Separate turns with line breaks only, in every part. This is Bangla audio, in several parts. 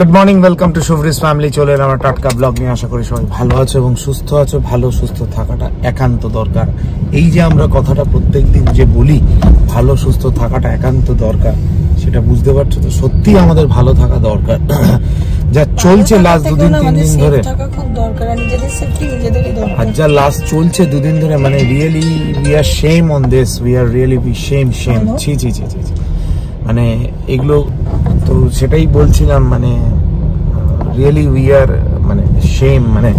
Good morning, welcome to Shubhris family. চলে এলাম আমার টাটকা ব্লগ নিয়ে। আশা করি সবাই ভালো আছো এবং সুস্থ আছো। ভালো সুস্থ থাকাটা একান্ত দরকার। এই যে আমরা কথাটা প্রত্যেকদিন যে বলি, ভালো সুস্থ থাকাটা একান্ত দরকার, সেটা বুঝতে পারছো তো? সত্যি আমাদের ভালো থাকা দরকার। যা চলছে লাস্ট দুদিন তিন দিন ধরে, আর যা লাস্ট চলছে দুদিন ধরে, মানে really we are shame on this, we are really shame. ছি ছি ছি ছি, মানে এগুলো তো সেটাই বলছিলাম, মানে রিয়েলি উই আর মানে শেম। মানে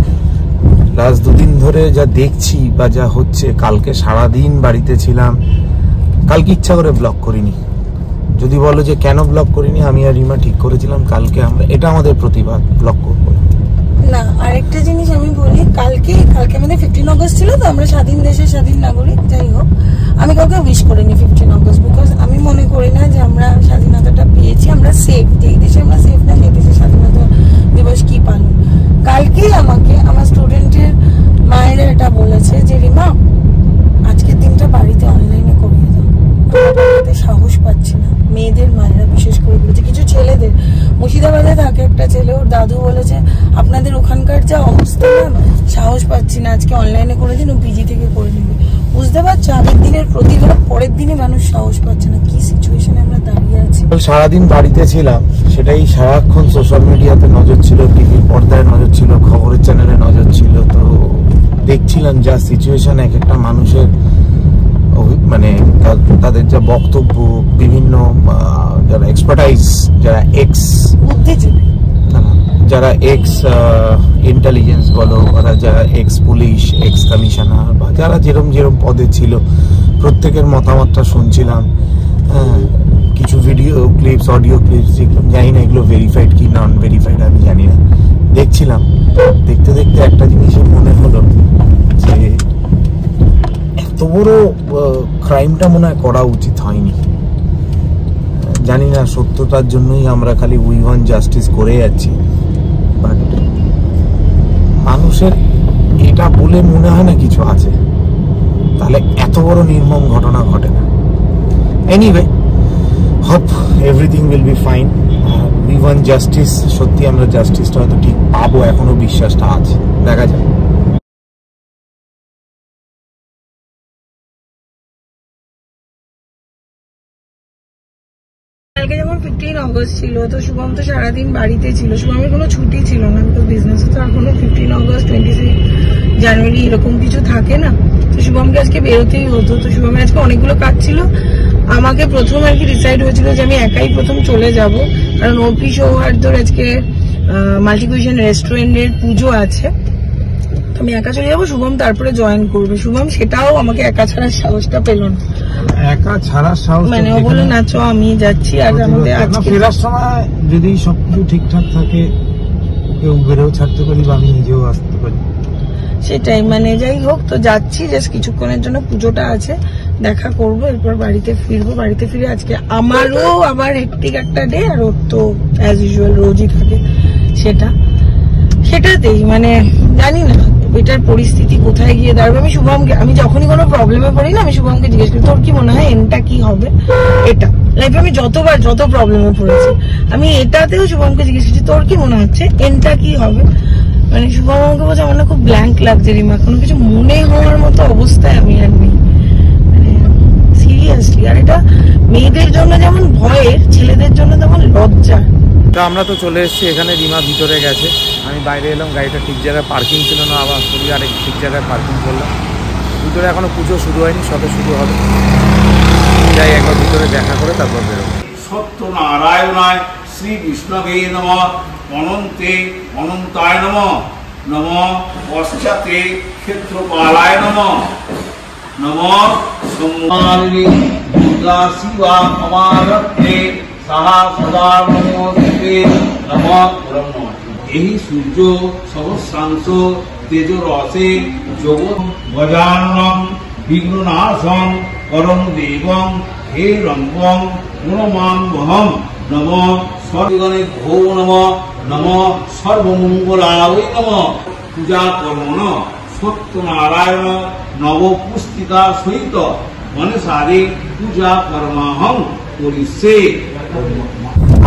লাস্ট দুদিন ধরে যা দেখছি বা যা হচ্ছে, কালকে সারাদিন বাড়িতে ছিলাম। কালকে ইচ্ছা করে ব্লগ করিনি। যদি বলো যে কেন ব্লগ করিনি, আমি আর রিমা ঠিক করেছিলাম কালকে আমরা, এটা আমাদের প্রতিবাদ, ব্লগ করবো
না। আরেকটা জিনিস আমি বলি, কালকে আমাদের 15 অগস্ট ছিল তো, আমরা স্বাধীন দেশের স্বাধীন নাগরিক। যাই হোক, আমি কাউকে উইশ করিনি 15 অগস্ট, বিকজ আমি মনে করি না যে আমরা স্বাধীনতাটা পেয়েছি, আমরা সেফ। যেই দেশে আমরা সেফ না, সেই দেশে স্বাধীনতা দিবস কি পালন। কালকেই আমাকে আমার স্টুডেন্টের মায়েরা এটা বলেছে যে রিমা, আজকের দিনটা বাড়িতে অনলাইনে করিয়ে দাও। বাড়িতে সাহস পাচ্ছি না। মেয়েদের মায়েরা বিশেষ করে বলেছে, কিছু ছেলেদের, মুর্শিদাবাদে থাকে একটা ছেলে, ওর দাদু বলেছে আপনাদের ওখানকার যা অবস্থা, সাহস পাচ্ছি না, আজকে অনলাইনে করে দিন, ও পিজি থেকে করে নিবে। বুঝতে পারছো, আগের দিনের প্রতিভা পরের দিনে মানুষ সাহস পাচ্ছে না। কি সিচুয়েশনে আমরা দাঁড়িয়ে আছি।
সারাদিন বাড়িতে ছিলাম, সেটাই সারাক্ষণ সোশ্যাল মিডিয়াতে নজর ছিল, টিভির পর্দায় নজর ছিল, খবরের চ্যানেলে নজর ছিল। তো দেখছিলাম যা সিচুয়েশন, এক একটা মানুষের মানে তাদের যা বক্তব্য, বিভিন্ন যারা এক্সপার্টাইজ, যারা যারা এক্স ইন্টেলিজেন্স বলো, ওরা যারা এক্স পুলিশ, এক্স কমিশনার, বা যারা যেরম পদে ছিল, প্রত্যেকের মতামতটা শুনছিলাম। কিছু ভিডিও ক্লিপস, অডিও ক্লিপস দেখলাম, জানি না এগুলো ভেরিফাইড কি নন ভেরিফাইড, আমি জানি না। দেখছিলাম, দেখতে দেখতে একটা জিনিসের মনে হলো যে এত বড় ক্রাইমটা মনে হয় করা উচিত হয়নি। জানি না, সত্যতার জন্যই আমরা খালি উই ওয়ান্ট জাস্টিস করে যাচ্ছি, বাট মানুষের এটা বলে মনে হয় না কিছু আছে, তাহলে এত বড় নির্মম ঘটনা ঘটে না। Anyway, hope everything will be fine. We want justice. সত্যি আমরা জাস্টিসটা হয়তো ঠিক পাবো, এখনো বিশ্বাসটা আছে, দেখা যায়।
কালকে যেমন 15 অগস্ট ছিল, তো শুভম তো সারাদিন বাড়িতে ছিল। শুভমের কোনো ছুটি ছিল না, বিকজ বিজনেসে তো এখনো 15 অগস্ট 26 জানুয়ারি এরকম কিছু থাকে না। তো শুভমকে আজকে বেরোতেই হতো। তো শুভমের আজকে অনেকগুলো কাজ ছিল। আমাকে প্রথম আর কি ডিসাইড হয়েছিল যে আমি একাই প্রথম চলে যাব, কারণ অর্পি সৌহার্দ্যর আজকে মাল্টিকুইশন রেস্টুরেন্টের পুজো আছে। আমি একা চলে যাবো, শুভম তারপরে জয়েন করবে। শুভম সেটাও আমাকে একা ছাড়ার সাহসটা পেল না।
একা ছাড়ার সাহস
মানে ও বলে না, চ আমি যাচ্ছি। আর আমাদের আজকে
ফেরার সময় যদি সবকিছু ঠিকঠাক থাকে, ওকে উবেরেও ছাড়তে পারি বা আমি নিজেও আসতে পারি,
সেটাই। মানে যাই হোক, তো যাচ্ছি, জাস্ট কিছুক্ষণের জন্য পুজোটা আছে, দেখা করবো, এরপর বাড়িতে ফিরবো। বাড়িতে ফিরে আজকে আমারও আবার হেক্টিক একটা ডে, আর ওর তো অ্যাজ ইউজুয়াল রোজই থাকে। সেটাতেই মানে জানি না এটার পরিস্থিতি কোথায় গিয়ে দাঁড়াবে। আমি যখনই কোনো প্রবলেমে পড়ি না, আমি শুভমকে জিজ্ঞেস করি তোর কি মনে হয় এন্ডটা কি হবে। এটা লাইফে আমি যত প্রবলেমে পড়েছি, আমি এটাতেও শুভমকে জিজ্ঞেস করছি তোর কি মনে হচ্ছে এন্ডটা কি হবে। মানে শুভম আমাকে বলছে আমার না খুব ব্ল্যাঙ্ক লাগছে রিমা, কোনো কিছু মনে হওয়ার মতো অবস্থায় আমি আর নেই, মানে সিরিয়াসলি। আর এটা মেয়েদের জন্য যেমন ভয়ের, ছেলেদের জন্য তেমন লজ্জা।
আমরা তো চলে এসেছি এখানে, রিমা ভিতরে গেছে, আমি বাইরে এলাম। গাড়িটা ঠিক জায়গায় পার্কিং ছিল না, আবার সরি আরেক ঠিক জায়গায় পার্কিং করলাম। ভিতরে এখনো পুজো শুরু হয়নি, সবে শুরু হবে। যাই একবার ভিতরে দেখা করে তারপর বেরোবো।
সত্যনারায়ণায় শ্রী বিষ্ণবে নমঃ, অনন্তে অনন্তায় নমঃ, নমঃ পশ্চাতে ক্ষেত্রপালায় নমঃ, নমঃ সম্মানিনী দুর্গা শিবা অমারত্বে সাহা সদা নমস্তে নমঃ ব্রহ্ম। এই সূর্য সহস্রাংশ তেজ রসে জগৎ গজাননম বিঘ্ননাশং পরম দেবং হে রঙ্গং গুণমাঙ্গহম, নমঃ সর্বগণে ভো নমঃ, নমঃ সর্বমঙ্গলায় নমঃ। পূজা কর্মণ সত্যনারায়ণ নবপুস্তিকা সহিত মনসারে পূজা কর্মাহং করিছে।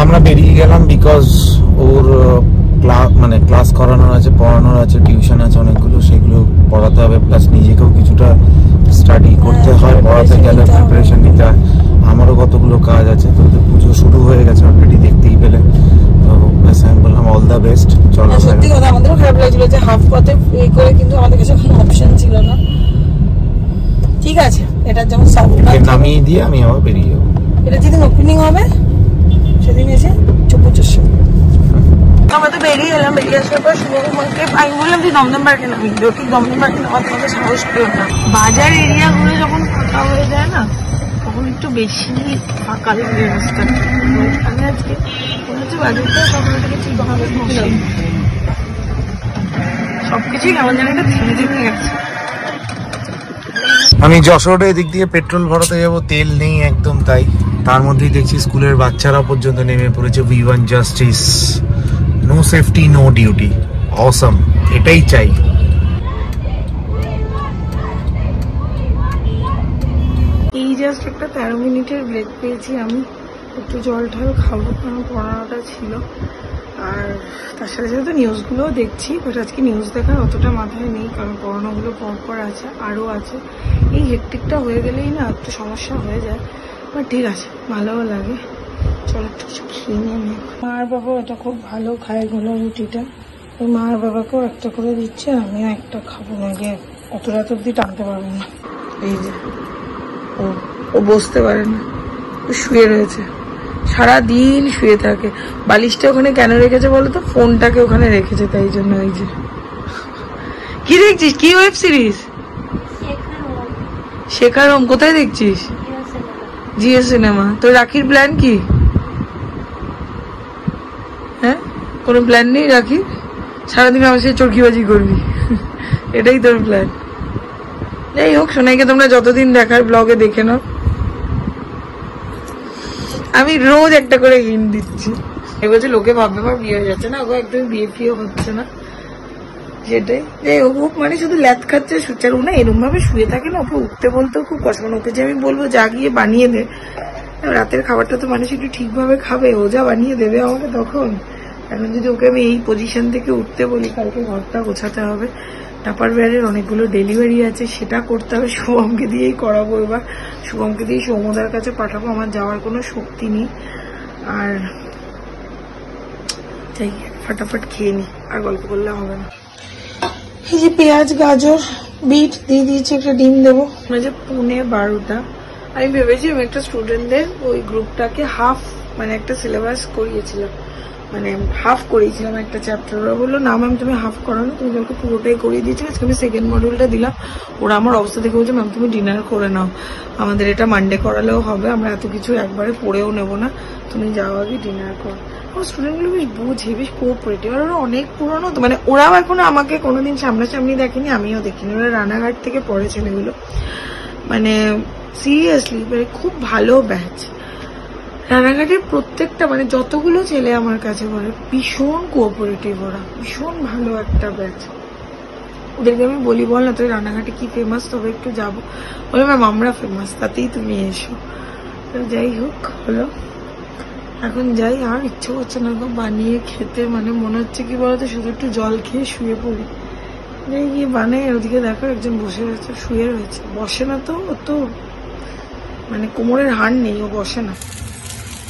আমরা বেরিয়ে গেলাম বিকজ ওর করানোর আছে, পড়ানোর আছে, টিউশন আছে অনেকগুলো, সেগুলো পড়াতে হবে, প্লাস নিজেকেও কিছুটা স্টাডি করতে হয়, পড়াতে গেলে প্রিপারেশন নিতে হয়। আমারও কতগুলো কাজ আছে, তো পুজো শুরু হয়ে গেছে অলরেডি, দেখতেই পেলে। তো ব্যাস আমি বললাম অল দ্য বেস্ট। চলো,
সত্যি কথা আমাদেরও খারাপ লাগছিল যে হাফ পথে পে করে, কিন্তু আমাদের কাছে কোনো অপশন ছিল না। ঠিক আছে, এটা যেমন
নামিয়ে দিয়ে আমি আবার বেরিয়ে যাবো।
এটা যেদিন ওপেনিং হবে সেদিন এসে চুপু চুসু। আমরা তো বেরিয়ে এলাম, বেরিয়ে আসার পর শুভমকে আমি বললাম তুই দমদম পার্কে নামি, ঠিক দমদম পার্কে নামার তোমাকে সাহস পেল না। বাজার এরিয়াগুলো যখন ফাঁকা হয়ে যায় না, তখন একটু বেশি ফাঁকা লাগে রাস্তাটা। আমি আজকে মনে হচ্ছে বাজারটা সকাল থেকে ঠিকভাবে সবকিছুই কেমন জানি একটা ধীরে ধীরে গেছে।
আমি যশোরে এদিক দিয়ে পেট্রোল ভরাতে যাবো, তেল নেই একদম, তাই তার মধ্যেই দেখছি স্কুলের বাচ্চারা পর্যন্ত নেমে পড়েছে। We want justice, no safety no duty, অসম, এটাই চাই।
এই জাস্ট একটা 13 মিনিটের ব্রেক পেয়েছি, আমি একটু জল ঠল খাবো, কারণ পড়ানোটা ছিল। আর তার সাথে সাথে নিউজগুলোও দেখছি, বাট আজকে নিউজ দেখার অতটা মাথায় নেই, কারণ পড়ানোগুলো পরপর আছে, আরও আছে। এই হেকটিকটা হয়ে গেলেই না একটু সমস্যা হয়ে যায়, বাট ঠিক আছে, ভালোও লাগে। চলো একটু কিছু খেয়ে নিয়ে নেই। মার বাবা এটা খুব ভালো খায়, গোলা রুটিটা। ওই মার বাবাকেও একটা করে দিচ্ছে, আমিও একটা খাবো, না যে অত রাত অব্দি টানতে পারবো না। এই যে ও বসতে পারে না, ও শুয়ে রয়েছে, সারাদিন শুয়ে থাকে। বালিশটা ওখানে কেন রেখেছে বলো তো? ফোনটাকে ওখানে রেখেছে, তাই জন্য। এই যে কি দেখছিস? কি ওয়েব সিরিজ? শেখার হোম। কোথায় দেখছিস? জিও সিনেমা। তোর রাখির প্ল্যান কি? হ্যাঁ, কোনো প্ল্যান নেই রাখি? সারাদিন আমার সাথে চরকিবাজি করবি, এটাই তোর প্ল্যান? যাই হোক, সোনাইকে তোমরা যতদিন দেখার ব্লগে দেখে নাও, আমি রোজ একটা করে হিন্ট দিচ্ছি। বলছে লোকে ভাববে আমার বিয়ে হয়ে যাচ্ছে না, ও একদম বিয়ে ফিয়ে হচ্ছে না, সেটাই। যাই হোক, মানে শুধু ল্যাদ খাচ্ছে, সুচারু না এরকম ভাবে শুয়ে থাকে না, ওকে উঠতে বলতেও খুব কষ্ট। ওকে যে আমি বলবো যা গিয়ে বানিয়ে দে, রাতের খাবারটা তো মানুষ একটু ঠিকভাবে খাবে, ও যা বানিয়ে দেবে আমাকে তখন। এখন যদি ওকে আমি এই পজিশন থেকে উঠতে বলি, কালকে ঘরটা গোছাতে হবে, টাপারওয়্যারের অনেকগুলো ডেলিভারি আছে, সেটা করতে হবে, শুভমকে দিয়েই করাবো। এবার শুভমকে দিয়ে সৌমদার কাছে পাঠাবো, আমার যাওয়ার কোনো শক্তি নেই। আর যাই, ফটাফট খেয়ে নি, আর গল্প করলে হবে না। এই যে পেঁয়াজ, গাজর, বিট দিয়ে দিয়েছি, একটা ডিম দেবো। যে 11:30, আমি ভেবেছি আমি একটা স্টুডেন্টদের ওই গ্রুপটাকে হাফ, মানে একটা সিলেবাস করিয়েছিলাম, মানে হাফ করিয়েছিলাম একটা চ্যাপ্টার। ওরা বললো না ম্যাম তুমি হাফ করানো, তুমি আমাকে পুরোটাই করিয়ে দিয়েছো। আজকে আমি সেকেন্ড মডিউলটা দিলাম। ওরা আমার অবস্থা দেখে বলছে ম্যাম তুমি ডিনার করে নাও, আমাদের এটা মানডে করালেও হবে, আমরা এত কিছু একবারে পড়েও নেবো না, তুমি যাও আগে ডিনার করো। আমার স্টুডেন্টগুলো বেশ বুঝে, বেশ কোঅপারেটিভ। আর ওরা অনেক পুরনো তো, মানে ওরাও এখনো আমাকে কোনোদিন সামনাসামনি দেখেনি, আমিও দেখিনি। ওরা রানাঘাট থেকে পড়ে ছেলেগুলো, মানে সিরিয়াসলি মানে খুব ভালো ব্যাচ। রানাঘাটের প্রত্যেকটা, মানে যতগুলো ছেলে আমার কাছে পড়ে, ভীষণ কোঅপারেটিভ, ওরা ভীষণ ভালো একটা ব্যাচ। ওদেরকে আমি বলি বল না তুই রানাঘাটে কি ফেমাস, তবে একটু যাবো, বলে ম্যাম আমরা ফেমাস, তাতেই তুমি এসো। তো যাই হোক, হলো এখন যাই, আর ইচ্ছে করছে না বানিয়ে খেতে, মানে মনে হচ্ছে কি বলতো শুধু একটু জল খেয়ে শুয়ে পড়ি। যাই গিয়ে বানাই, ওদিকে দেখো একজন বসে রয়েছে, শুয়ে রয়েছে, বসে না তো, ও তো মানে কোমরের হাড় নেই, ও বসে না।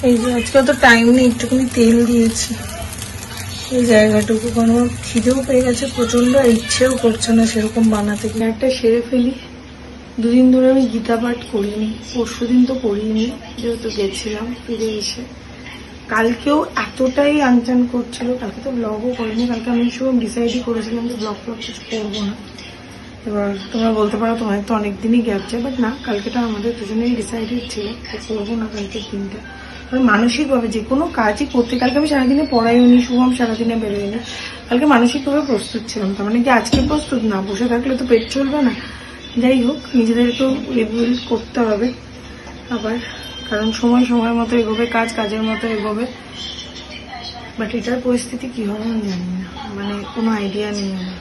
এই যে আজকে তো টাইম নেই, একটুখানি তেল দিয়েছি এই জায়গাটুকু, কারণ আমার খিদেও পেয়ে গেছে প্রচন্ড, আর ইচ্ছেও করছে না সেরকম বানাতে। একটা সেরে ফেলি। দুদিন ধরে আমি গীতা পাঠ করিনি, পরশুদিন তো করিনি যেহেতু গেছিলাম, ফিরে এসে কালকেও এতটাই আনচান করছিল, কালকে তো ব্লগও করিনি। কালকে আমি সব ডিসাইডই করেছিলাম যে ব্লগ কিছু করবো না। এবার তোমরা বলতে পারো তোমার তো অনেকদিনই গেছে, বাট না, কালকেটা আমাদের দুজনেই ডিসাইডেড ছিল করবো না কালকের দিনটা। মানসিকভাবে যে কোনো কাজই করতে, কালকে আমি সারাদিনে পড়াইনি, শুভম সারাদিনে বেরোয়নি, কালকে মানসিকভাবে প্রস্তুত ছিলাম। তার মানে কি আজকে প্রস্তুত না? বসে থাকলে তো পেট চলবে না। যাই হোক, নিজেদেরকেও রিবিল্ড করতে হবে আবার, কারণ সময় সময় মতো এগোবে, কাজ কাজের মতো এগোবে। বাট এটার পরিস্থিতি কি হবে আমি জানি না, মানে কোনো আইডিয়া নেই আমার।